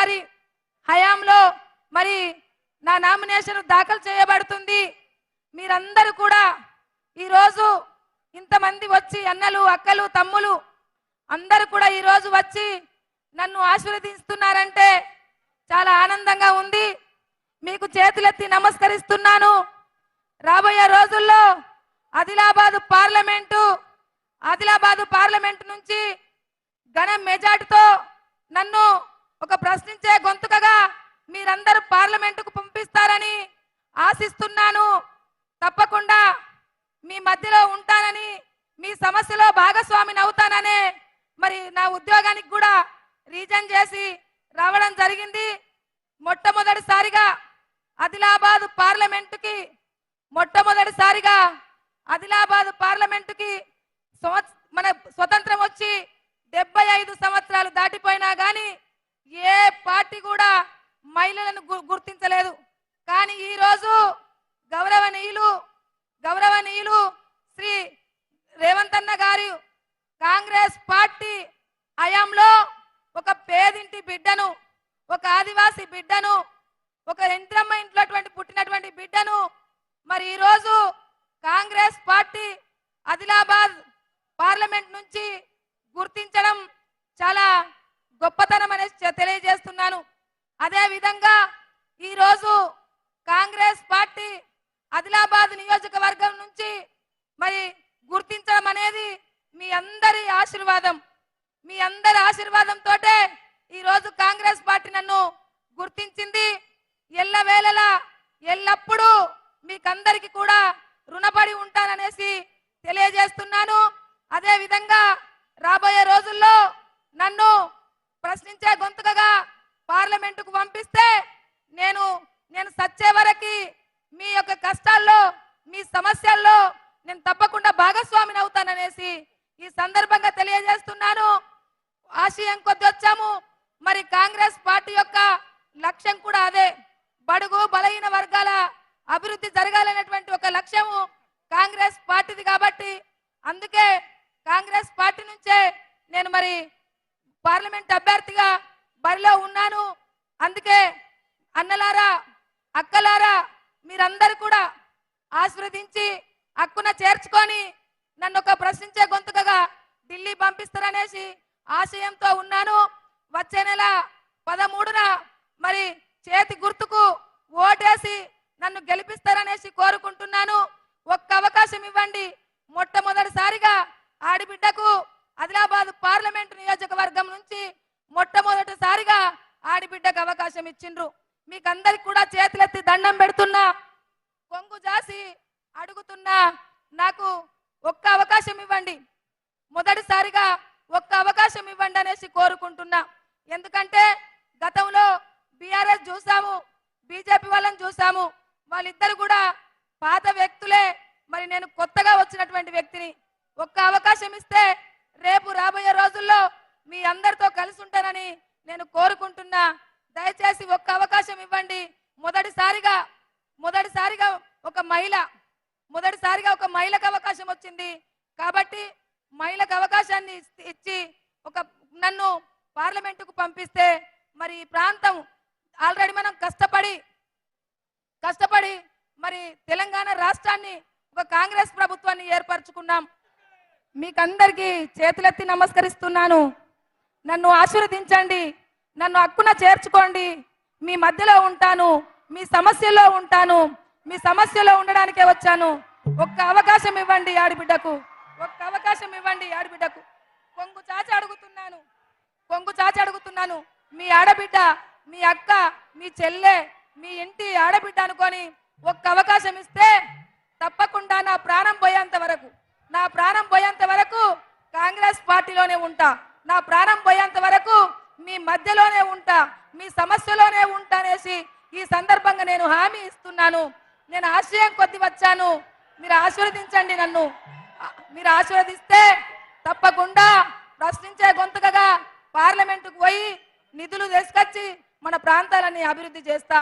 గారి హయాంలో మరి నా నామినేషన్ దాఖలు చేయబడుతుంది. మీరందరూ కూడా ఈరోజు ఇంతమంది వచ్చి అన్నలు అక్కలు తమ్ములు అందరూ కూడా ఈరోజు వచ్చి నన్ను ఆశీర్వదిస్తున్నారంటే చాలా ఆనందంగా ఉంది. మీకు చేతులెత్తి నమస్కరిస్తున్నాను. రాబోయే రోజుల్లో ఆదిలాబాద్ పార్లమెంటు నుంచి ఘన మెజార్టీతో నన్ను ఒక ప్రశ్నించే గొంతుకగా మీరందరూ పార్లమెంటుకు పంపిస్తారని ఆశిస్తున్నాను. తప్పకుండా మీ మధ్యలో ఉంటానని, మీ సమస్యలో భాగస్వామిని అవుతాననే మరి నా ఉద్యోగానికి కూడా రీజన్ చేసి రావడం జరిగింది. మొట్టమొదటిసారిగా ఆదిలాబాద్ పార్లమెంటుకి మన స్వతంత్రం వచ్చి 75 సంవత్సరాలు దాటిపోయినా కానీ ఏ పార్టీ కూడా మహిళలను గుర్తించలేదు. కానీ ఈరోజు గౌరవనీయులు శ్రీ రేవంత్ అన్న గారు కాంగ్రెస్ పార్టీ హయాంలో ఒక పేదింటి బిడ్డను, ఒక ఆదివాసీ బిడ్డను, ఒక ఇంద్రమ్మ ఇంట్లో పుట్టినటువంటి బిడ్డను మరి ఈరోజు కాంగ్రెస్ పార్టీ ఆదిలాబాద్ పార్లమెంట్ నుంచి గుర్తించడం చాలా గొప్పతనం అనేది తెలియజేస్తున్నాను. అదే విధంగా ఈరోజు కాంగ్రెస్ పార్టీ ఆదిలాబాద్ నియోజకవర్గం నుంచి మరి గుర్తించడం అనేది మీ అందరి ఆశీర్వాదంతో ఈరోజు కాంగ్రెస్ పార్టీ నన్ను గుర్తించింది. ఎల్లవేళలా ఎల్లప్పుడూ మీకందరికి కూడా రుణపడి ఉంటాననేసి తెలియజేస్తున్నాను. అదే విధంగా రాబోయే రోజుల్లో నన్ను ప్రశ్నించే గొంతుకగా పార్లమెంటుకు పంపిస్తే నేను సచ్చే వరకు మీ యొక్క కష్టాల్లో, మీ సమస్యల్లో నేను తప్పకుండా భాగస్వామిని అవుతాననేసి ఈ సందర్భంగా తెలియజేస్తున్నాను. ఆశయం కొద్ది వచ్చాము. మరి కాంగ్రెస్ పార్టీ యొక్క లక్ష్యం కూడా అదే. బడుగు బలహీన వర్గాల అభివృద్ధి జరగాలనేటువంటి ఒక లక్ష్యము కాంగ్రెస్ పార్టీది. కాబట్టి అందుకే కాంగ్రెస్ పార్టీ నుంచే నేను మరి పార్లమెంట్ అభ్యర్థిగా బరిలో ఉన్నాను. అందుకే అన్నలారా, అక్కలారా మీరందరూ కూడా ఆశీర్వదించి హక్కున చేర్చుకొని నన్ను ఒక ప్రశ్నించే గొంతుకగా ఢిల్లీ పంపిస్తారనేసి ఆశయంతో ఉన్నాను. వచ్చే నెల 13న మరి చేతి గుర్తుకు ఓటేసి నన్ను గెలిపిస్తారనేసి కోరుకుంటున్నాను. ఒక్క అవకాశం ఇవ్వండి. మొట్టమొదటిసారిగా ఆడిబిడ్డకు ఆదిలాబాద్ పార్లమెంటు నియోజకవర్గం నుంచి మొట్టమొదటిసారిగా ఆడిబిడ్డకు అవకాశం ఇచ్చిండ్రు. మీకందరికి కూడా చేతులెత్తి దండం పెడుతున్నా, కొంగు జాసి అడుగుతున్నా, నాకు ఒక్క అవకాశం ఇవ్వండి. మొదటిసారిగా ఒక్క అవకాశం ఇవ్వండి అనేసి కోరుకుంటున్నా. ఎందుకంటే గతంలో బీఆర్ఎస్ చూసాము, బీజేపీ వాళ్ళని చూసాము. వాళ్ళిద్దరు కూడా పాత వ్యక్తులే. మరి నేను కొత్తగా వచ్చినటువంటి వ్యక్తిని. ఒక్క అవకాశం ఇస్తే రేపు రాబోయే రోజుల్లో మీ అందరితో కలిసి ఉంటానని నేను కోరుకుంటున్నా. దయచేసి ఒక్క అవకాశం ఇవ్వండి. మొదటిసారిగా ఒక మహిళకు అవకాశం వచ్చింది. కాబట్టి మహిళకు అవకాశాన్ని ఇచ్చి నన్ను పార్లమెంటుకు పంపిస్తే మరి ఈ ప్రాంతం ఆల్రెడీ మనం కష్టపడి మరి తెలంగాణ రాష్ట్రాన్ని ఒక కాంగ్రెస్ ప్రభుత్వాన్ని ఏర్పరచుకున్నాం. మీకందరికీ చేతులెత్తి నమస్కరిస్తున్నాను. నన్ను ఆశీర్వదించండి, నన్ను హక్కున చేర్చుకోండి. మీ మధ్యలో ఉంటాను, మీ సమస్యలో ఉంటాను. మీ సమస్యలో ఉండడానికే వచ్చాను. ఒక్క అవకాశం ఇవ్వండి ఆడిబిడ్డకు, ఒక్క అవకాశం ఇవ్వండి ఆడిబిడ్డకు. కొంగు చాచి అడుగుతున్నాను. మీ ఆడబిడ్డ, మీ అక్క, మీ చెల్లె, మీ ఇంటి ఆడబిడ్డ అనుకొని ఒక్క అవకాశం ఇస్తే తప్పకుండా నా ప్రాణం పోయేంత వరకు కాంగ్రెస్ పార్టీలోనే ఉంటా. నా ప్రాణం పోయేంత వరకు మీ మధ్యలోనే ఉంటా, మీ సమస్యలోనే ఉంటానేసి ఈ సందర్భంగా నేను హామీ ఇస్తున్నాను. నేను ఆశయం కొద్ది వచ్చాను. మీరు ఆశీర్వదించండి. నన్ను మీరు ఆశీర్వదిస్తే తప్పకుండా ప్రశ్నించే గొంతుకగా పార్లమెంటుకు పోయి నిధులు తీసుకొచ్చి మన ప్రాంతాలని అభివృద్ధి చేస్తా.